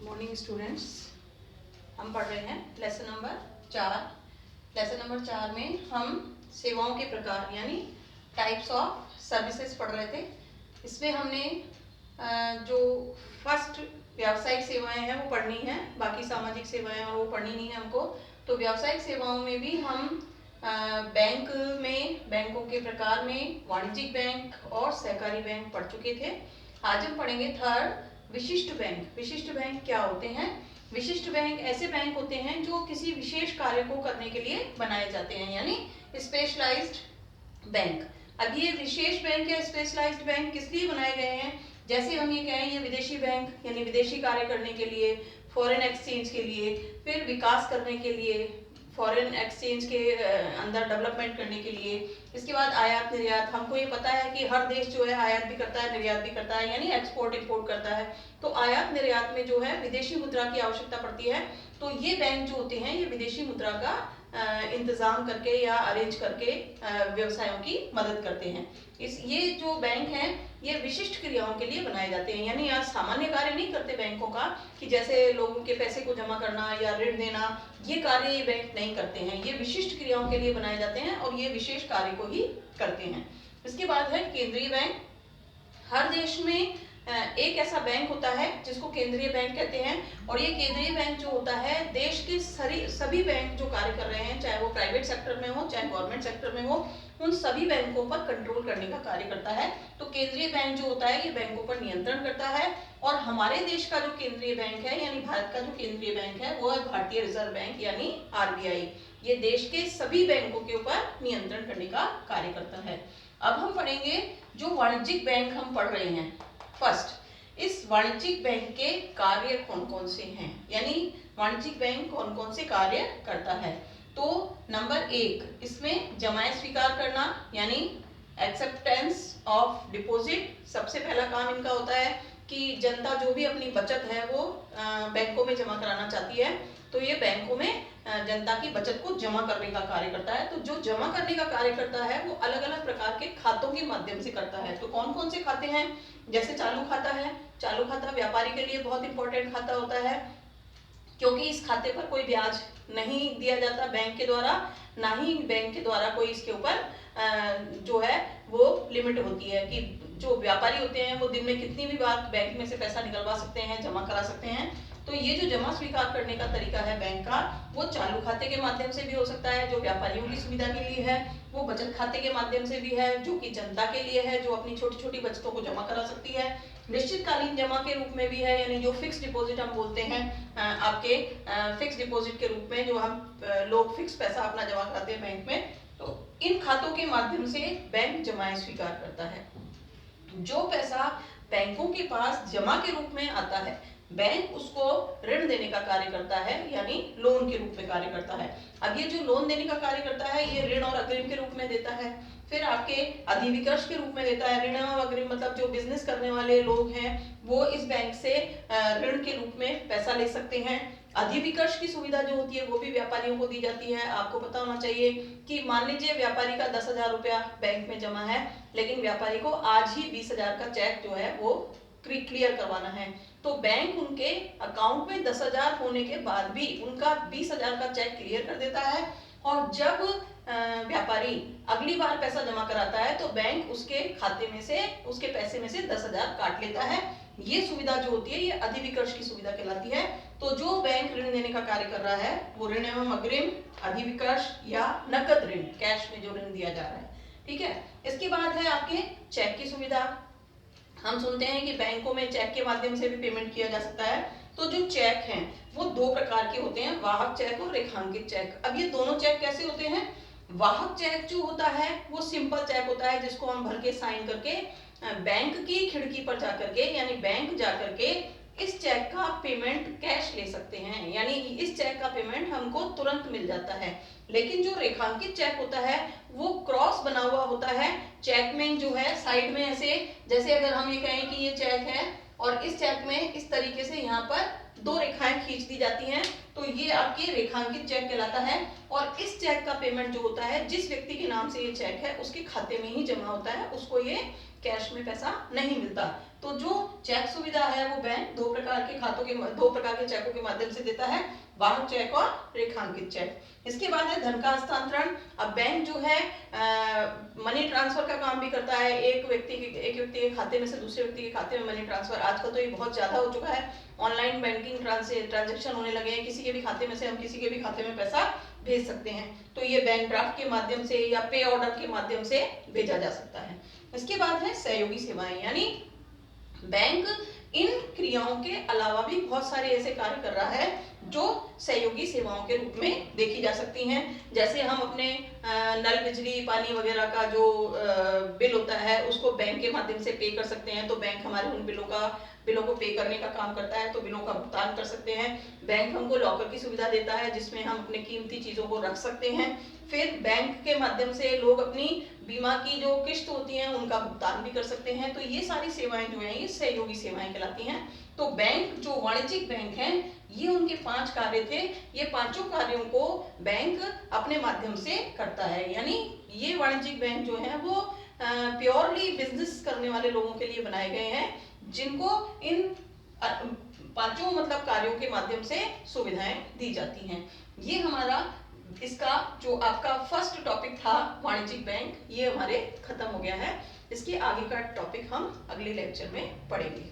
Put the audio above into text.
Morning students, हम पढ़ रहे हैं लेसन नंबर 4। लेसन नंबर 4 में हम सेवाओं के प्रकार यानी टाइप्स ऑफ सर्विसेज पढ़ रहे थे। इसमें हमने जो फर्स्ट व्यावसायिक सेवाएं हैं वो पढ़नी है, बाकी सामाजिक सेवाएं और वो पढ़नी नहीं है हमको। तो व्यावसायिक सेवाओं में भी हम बैंक में, बैंकों के प्रकार में वाणिज्यिक बैंक और सहकारी बैंक पढ़ चुके थे। आज हम पढ़ेंगे थर्ड विशिष्ट बैंक। विशिष्ट बैंक क्या होते हैं? विशिष्ट बैंक ऐसे बैंक होते हैं जो किसी विशेष कार्य को करने के लिए बनाए जाते हैं, यानी स्पेशलाइज्ड बैंक। अब ये विशेष बैंक या स्पेशलाइज्ड बैंक किस लिए बनाए गए हैं? जैसे हम ये कहें ये विदेशी बैंक यानी विदेशी कार्य करने के लिए, फॉरेन एक्सचेंज के लिए, फिर विकास करने के लिए, फॉरेन एक्सचेंज के अंदर डेवलपमेंट करने के लिए। इसके बाद आयात निर्यात, हमको ये पता है कि हर देश जो है आयात भी करता है, निर्यात भी करता है, यानी एक्सपोर्ट इंपोर्ट करता है। तो आयात निर्यात में जो है विदेशी मुद्रा की आवश्यकता पड़ती है। तो ये बैंक जो होते हैं ये विदेशी मुद्रा का इंतजाम करके या अरेंज करके व्यवसायों की मदद करते हैं। ये जो बैंक हैं ये विशिष्ट क्रियाओं के लिए बनाए जाते हैं, यानी आज सामान्य कार्य नहीं करते बैंकों का कि जैसे लोगों के पैसे को जमा करना या ऋण देना, ये कार्य ये बैंक नहीं करते हैं। ये विशिष्ट क्रियाओं के लिए बनाए जाते हैं और ये विशेष कार्य को ही करते हैं। इसके बाद है केंद्रीय बैंक। हर देश में एक ऐसा बैंक होता है जिसको केंद्रीय बैंक कहते हैं, और ये केंद्रीय बैंक जो होता है देश के सभी बैंक जो कार्य कर रहे हैं, चाहे वो प्राइवेट सेक्टर में हो चाहे गवर्नमेंट सेक्टर में हो, उन सभी बैंकों पर कंट्रोल करने का कार्य करता है। तो केंद्रीय बैंक जो होता है ये बैंकों पर नियंत्रण करता है। और हमारे देश का जो केंद्रीय बैंक है यानी भारत का जो केंद्रीय बैंक है वो है भारतीय रिजर्व बैंक यानी आरबीआई। ये देश के सभी बैंकों के ऊपर नियंत्रण करने का कार्य करता है। अब हम पढ़ेंगे जो वाणिज्यिक बैंक हम पढ़ रहे हैं। फर्स्ट, इस वाणिज्यिक बैंक के कार्य कौन कौन से हैं, यानी वाणिज्यिक बैंक कौन कौन से कार्य करता है। तो नंबर 1, इसमें जमाएं स्वीकार करना यानी एक्सेप्टेंस ऑफ डिपॉजिट। सबसे पहला काम इनका होता है कि जनता जो भी अपनी बचत है वो बैंकों में जमा कराना चाहती है, तो ये बैंकों में जनता की बचत को जमा करने का कार्य करता है। तो जो जमा करने का कार्य करता है वो अलग अलग प्रकार के खातों के माध्यम से करता है। तो कौन कौन से खाते हैं? जैसे चालू खाता है। चालू खाता व्यापारी के लिए बहुत इंपॉर्टेंट खाता होता है, क्योंकि इस खाते पर कोई ब्याज नहीं दिया जाता बैंक के द्वारा, ना ही बैंक के द्वारा कोई इसके ऊपर जो है वो लिमिट होती है कि जो व्यापारी होते हैं वो दिन में कितनी भी बार बैंक में से पैसा निकलवा सकते हैं, जमा करा सकते हैं। तो ये जो जमा स्वीकार करने का तरीका है बैंक का, वो चालू खाते के माध्यम से भी हो सकता है जो व्यापारियों की सुविधा के लिए है, वो बचत खाते के माध्यम से भी है जो कि जनता के लिए है, जो अपनी छोटी छोटी बचतों को जमा करा सकती है। निश्चितकालीन जमा के रूप में भी है, यानी जो फिक्स डिपॉजिट हम बोलते हैं, आपके फिक्स डिपॉजिट के रूप में जो हम लोग फिक्स पैसा अपना जमा कराते हैं बैंक में, तो इन खातों के माध्यम से बैंक जमाएं स्वीकार करता है। जो पैसा बैंकों के पास जमा के रूप में आता है बैंक उसको ऋण देने का कार्य करता है, यानी लोन के रूप में कार्य करता है। अब ये जो लोन देने का कार्य करता है ये ऋण और अग्रिम के रूप में देता है, फिर आपके अधिविकर्ष के रूप में देता है। ऋण और अग्रिम मतलब जो बिजनेस करने वाले लोग हैं वो इस बैंक से ऋण के रूप में पैसा ले सकते हैं। अधिविकर्ष की सुविधा जो होती है वो भी व्यापारियों को दी जाती है। आपको पता होना चाहिए कि मान लीजिए व्यापारी का 10,000 रुपया बैंक में जमा है, लेकिन व्यापारी को आज ही 20,000 का चेक जो है वो क्लियर करवाना है, तो बैंक उनके अकाउंट में 10,000 होने के बाद भी उनका 20,000 का चेक क्लियर कर देता है। और जब व्यापारी अगली बार पैसा जमा कराता है तो बैंक उसके खाते में से, उसके पैसे में से 10,000 काट लेता है। ये सुविधा जो होती है ये अधिविकर्ष की सुविधा कहलाती है। तो जो बैंक ऋण देने का कार्य कर रहा है वो ऋण एवं अग्रिम, अधिविकर्ष या नकद ऋण, कैश में जो ऋण दिया जा रहा है, ठीक है। इसके बाद है आपके चेक की सुविधा। हम सुनते हैं कि बैंकों में चेक के माध्यम से भी पेमेंट किया जा सकता है। तो जो चेक हैं वो 2 प्रकार के होते हैं, वाहक चेक और रेखांकित चेक। अब ये दोनों चेक कैसे होते हैं? वाहक चेक जो होता है वो सिंपल चेक होता है जिसको हम भर के साइन करके बैंक की खिड़की पर जाकर के यानी बैंक जाकर के इस चेक का पेमेंट कैश ले सकते हैं, यानी इस चेक का पेमेंट हमको तुरंत मिल जाता है। लेकिन जो रेखांकित चेक होता है वो क्रॉस बना हुआ होता है। चेक में जो है साइड में ऐसे, जैसे अगर हम ये कहें कि ये चेक है और इस चेक में इस तरीके से यहाँ पर 2 रेखाएं खींच दी जाती हैं, तो ये आपके रेखांकित चेक कहलाता है। और इस चेक का पेमेंट जो होता है जिस व्यक्ति के नाम से ये चेक है उसके खाते में ही जमा होता है, उसको ये कैश में पैसा नहीं मिलता। तो जो चेक सुविधा है वो बैंक दो प्रकार के चेकों के माध्यम से देता है, वाहक चेक और रेखांकित चेक। इसके बाद है धन का हस्तांतरण। अब बैंक जो है मनी ट्रांसफर का काम भी करता है, एक व्यक्ति के खाते में से दूसरे व्यक्ति के खाते में मनी ट्रांसफर। आजकल तो ये बहुत ज्यादा हो चुका है, ऑनलाइन बैंकिंग ट्रांजेक्शन होने लगे हैं, किसी के भी खाते में से हम किसी के भी खाते में पैसा भेज सकते हैं। तो ये बैंक ड्राफ्ट के माध्यम से या पे ऑर्डर के माध्यम से भेजा जा सकता है। इसके बाद है सहयोगी सेवाएं, यानी बैंक इन क्रियाओं के अलावा भी बहुत सारे ऐसे कार्य कर रहा है जो सहयोगी सेवाओं के रूप में देखी जा सकती हैं। जैसे हम अपने नल, बिजली, पानी वगैरह का जो बिल होता है उसको बैंक के माध्यम से पे कर सकते हैं, तो बैंक हमारे उन बिलों को पे करने का काम करता है, तो बिलों का भुगतान कर सकते हैं। बैंक हमको लॉकर की सुविधा देता है जिसमें हम अपने कीमती चीजों को रख सकते हैं। फिर बैंक के माध्यम से लोग अपनी बीमा की जो किस्त होती है उनका भुगतान भी कर सकते हैं। तो ये सारी सेवाएं जो हैं ये सहयोगी सेवाएं कहलाती हैं। तो बैंक जो वाणिज्यिक बैंक हैं ये उनके 5 कार्य थे, ये पांचों कार्यों को बैंक अपने माध्यम से करता है। यानी ये वाणिज्यिक बैंक जो है वो प्योरली बिजनेस करने वाले लोगों के लिए बनाए गए हैं, जिनको इन पांचों मतलब कार्यों के माध्यम से सुविधाएं दी जाती हैं। ये हमारा इसका जो आपका फर्स्ट टॉपिक था वाणिज्यिक बैंक, ये हमारे खत्म हो गया है। इसके आगे का टॉपिक हम अगले लेक्चर में पढ़ेंगे।